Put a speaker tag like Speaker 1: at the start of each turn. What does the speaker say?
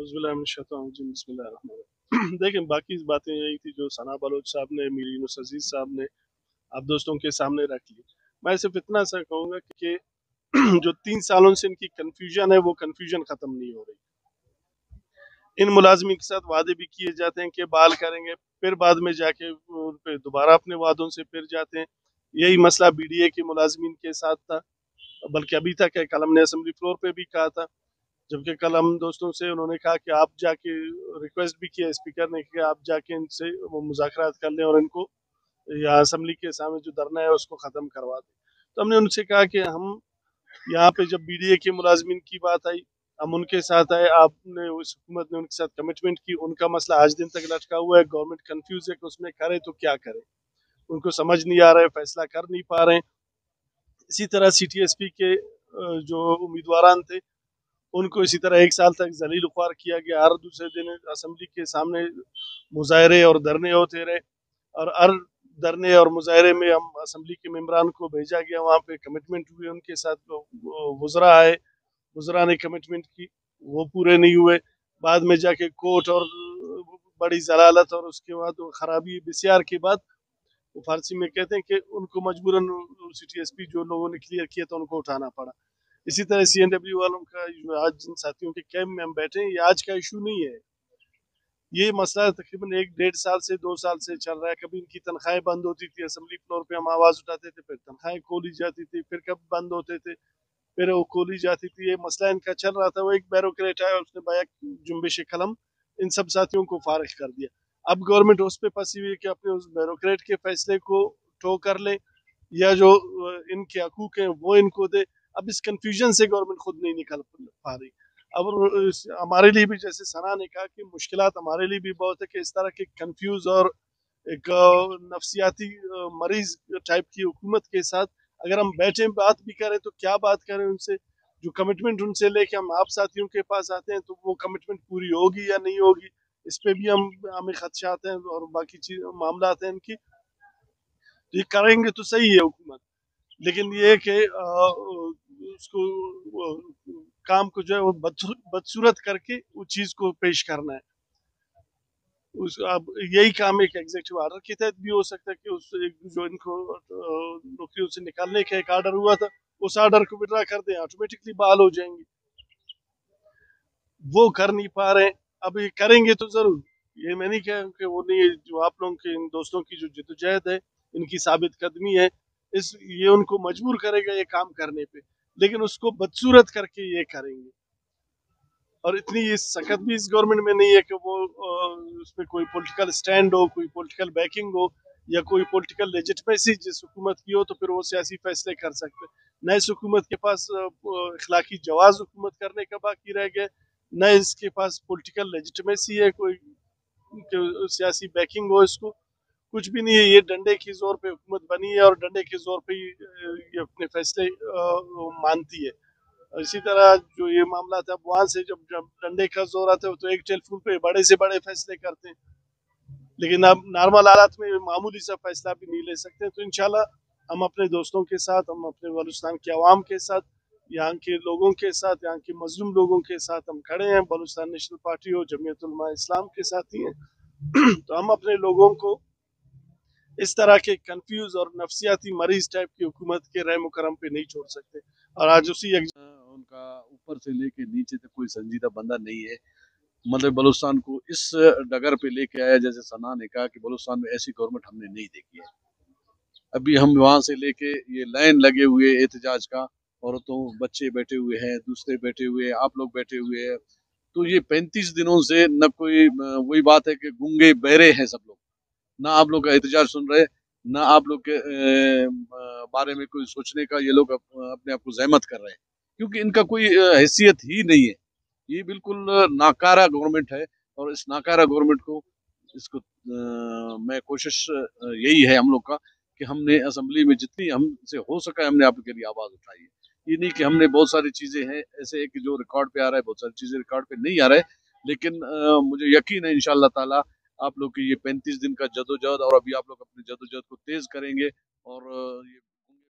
Speaker 1: औज़ुबिल्लाहि बिस्मिल्लाहिर्रहमानिर्रहीम। देखें, बाकी बातें यही थी जो सना बलोच साहब ने, मीर यूनुस अजीज साहब ने आप दोस्तों के सामने रख ली। मैं सिर्फ इतना सा कहूँगा कि जो 3 सालों से इनकी कन्फ्यूजन है वो कन्फ्यूजन ख़त्म नहीं हो रही। इन मुलाजमीन के साथ वादे भी किए जाते हैं कि बाल करेंगे, फिर बाद में जाके उन पे दोबारा अपने वादों से फिर जाते हैं। यही मसला BDA के मुलाजमीन के साथ था, बल्कि अभी तक है। कल हमने असम्बली फ्लोर पे भी कहा था, जबकि कल हम दोस्तों से उन्होंने कहा कि आप जाके रिक्वेस्ट भी किया स्पीकर ने कि आप जाके इनसे वो मुज़ाकरात कर लें और इनको या असम्बली के सामने जो धरना है उसको ख़त्म करवा दें। तो हमने उनसे कहा कि हम यहाँ पे जब BDA के मुलाजमीन की बात आई, हम उनके साथ आए, आपने उस हुकूमत ने उनके साथ कमिटमेंट की, उनका मसला आज दिन तक लटका हुआ है। गवर्नमेंट कंफ्यूज है कि उसमें करे तो क्या करे, उनको समझ नहीं आ रहा है, फैसला कर नहीं पा रहे हैं। इसी तरह CTSP के जो उम्मीदवारान थे उनको इसी तरह 1 साल तक जलील ख्वार किया गया। हर दूसरे दिन असम्बली के सामने मुजाहरे और धरने होते रहे, और हर धरने और मुजाहरे में हम असम्बली के मेम्बरान को भेजा गया, वहाँ पे कमिटमेंट हुए उनके साथ। वज़रा आए, वज़रा ने कमिटमेंट की, वो पूरे नहीं हुए। बाद में जाके कोर्ट और बड़ी जलालत और उसके बाद वो खराबी बिस्यार के बाद वो फारसी में कहते हैं कि उनको मजबूरन CTSP जो लोगों ने क्लियर किया था उनको उठाना पड़ा। इसी तरह CNW वालों का आज जिन साथियों के कैंप में हम बैठे हैं, ये आज का इशू नहीं है। ये मसला तकरीबन 1 डेढ़ साल से 2 साल से चल रहा है। कभी इनकी तनख्वाहें बंद होती थी, असम्बली फ्लोर पे हम आवाज़ उठाते थे, फिर तनख्वाहें खोली जाती थी, फिर कब बंद होते थे, फिर वो खोली जाती थी। ये मसला इनका चल रहा था। वो एक बैरोक्रेट आया, उसने बैक जुम्बिश कलम इन सब साथियों को फारिग कर दिया। अब गवर्नमेंट उस पर फंसी हुई है कि अपने उस बैरोक्रेट के फैसले को टो कर ले, या जो इनके हकूक हैं वो इनको दे। अब इस कंफ्यूजन से गवर्नमेंट खुद नहीं निकल पा रही। अब हमारे लिए भी, जैसे सना ने कहा, कि मुश्किलात हमारे लिए भी बहुत है कि इस तरह के कंफ्यूज और एक नफसियाती मरीज टाइप की हुकूमत के साथ अगर हम बैठे बात भी करें तो क्या बात करें उनसे। जो कमिटमेंट उनसे लेके हम आप साथियों के पास आते हैं तो वो कमिटमेंट पूरी होगी या नहीं होगी, इस पे भी हमें खदशात हैं और बाकी चीज मामला हैं इनकी। तो ये करेंगे तो सही है हुकूमत, लेकिन ये है कि उसको काम को जो है वो बदसूरत करके उस चीज को पेश करना है। उस अब यही काम एक एग्जीक्यूटिव ऑर्डर के तहत भी हो सकता है कि उस जो इनको नौकरियों से निकालने का एक ऑर्डर हुआ था, उस ऑर्डर को विड्रा कर दें, ऑटोमेटिकली बहाल हो जाएंगे। वो कर नहीं पा रहे हैं। अब ये करेंगे तो जरूर, ये मैं नहीं कह कि वो नहीं, जो आप लोगों के इन दोस्तों की जो जद्दोजहद है, इनकी साबित कदमी है, इस ये उनको मजबूर करेगा ये काम करने पे, लेकिन उसको बदसूरत करके ये करेंगे। और इतनी ये सख्त भी इस गवर्नमेंट में नहीं है कि वो उसमें कोई पॉलिटिकल स्टैंड हो, कोई पॉलिटिकल बैकिंग हो, या कोई पॉलिटिकल लेजिटमेसी जिस हुकूमत की हो तो फिर वो सियासी फैसले कर सकते। न इस हुकूमत के पास इखलाकी जवाज हुकूमत करने का बाकी रह गया, न इसके पास पॉलिटिकल लेजिटमेसी है कोई सियासी बैकिंग हो इसको, कुछ भी नहीं है। ये डंडे के जोर पे हुकूमत बनी है और डंडे के जोर पे ये अपने फैसले मानती है। इसी तरह जो ये मामला था, वहां से जब जब डंडे का जोर आता है तो एक टेलीफोन पे बड़े से बड़े फैसले करते हैं, लेकिन अब नॉर्मल हालात में मामूली सा फैसला भी नहीं ले सकते। तो इंशाल्लाह हम अपने दोस्तों के साथ, हम अपने बलूचिस्तान के अवाम के साथ, यहाँ के लोगों के साथ, यहाँ के मजलूम लोगों के साथ हम खड़े हैं। बलूचिस्तान नेशनल पार्टी हो, जमीयत उलमा इस्लाम के साथ ही हैं। तो हम अपने लोगों को इस तरह के कंफ्यूज और नफसियाती मरीज टाइप की हुकूमत के रहम करम पे नहीं छोड़ सकते। और आज उसी
Speaker 2: उनका ऊपर से लेके नीचे तक कोई संजीदा बंदा नहीं है। मतलब बलूचिस्तान को इस डगर पे लेके आया, जैसे सना ने कहा कि बलूचिस्तान में ऐसी गवर्नमेंट हमने नहीं देखी है। अभी हम वहाँ से लेके ये लाइन लगे हुए एहतजाज का, औरतों बच्चे बैठे हुए हैं, दूसरे बैठे हुए हैं, आप लोग बैठे हुए हैं। तो ये 35 दिनों से न कोई वही बात है कि गूंगे बहरे हैं सब लोग, ना आप लोग का एहतजाज सुन रहे, ना आप लोग के बारे में कोई सोचने का ये लोग अपने आप को जहमत कर रहे हैं, क्योंकि इनका कोई हैसियत ही नहीं है। ये बिल्कुल नाकारा गवर्नमेंट है, और इस नाकारा गवर्नमेंट को इसको मैं कोशिश यही है हम लोग का कि हमने असेंबली में जितनी हमसे हो सका हमने आपके लिए आवाज उठाई है। ये नहीं कि हमने बहुत सारी चीजें हैं ऐसे है कि जो रिकॉर्ड पे आ रहा है, बहुत सारी चीजें रिकॉर्ड पे नहीं आ रहा है, लेकिन मुझे यकीन है इंशाअल्लाह ताला आप लोग की ये 35 दिन का जदोजहद, और अभी आप लोग अपनी जदोजहद को तेज करेंगे और ये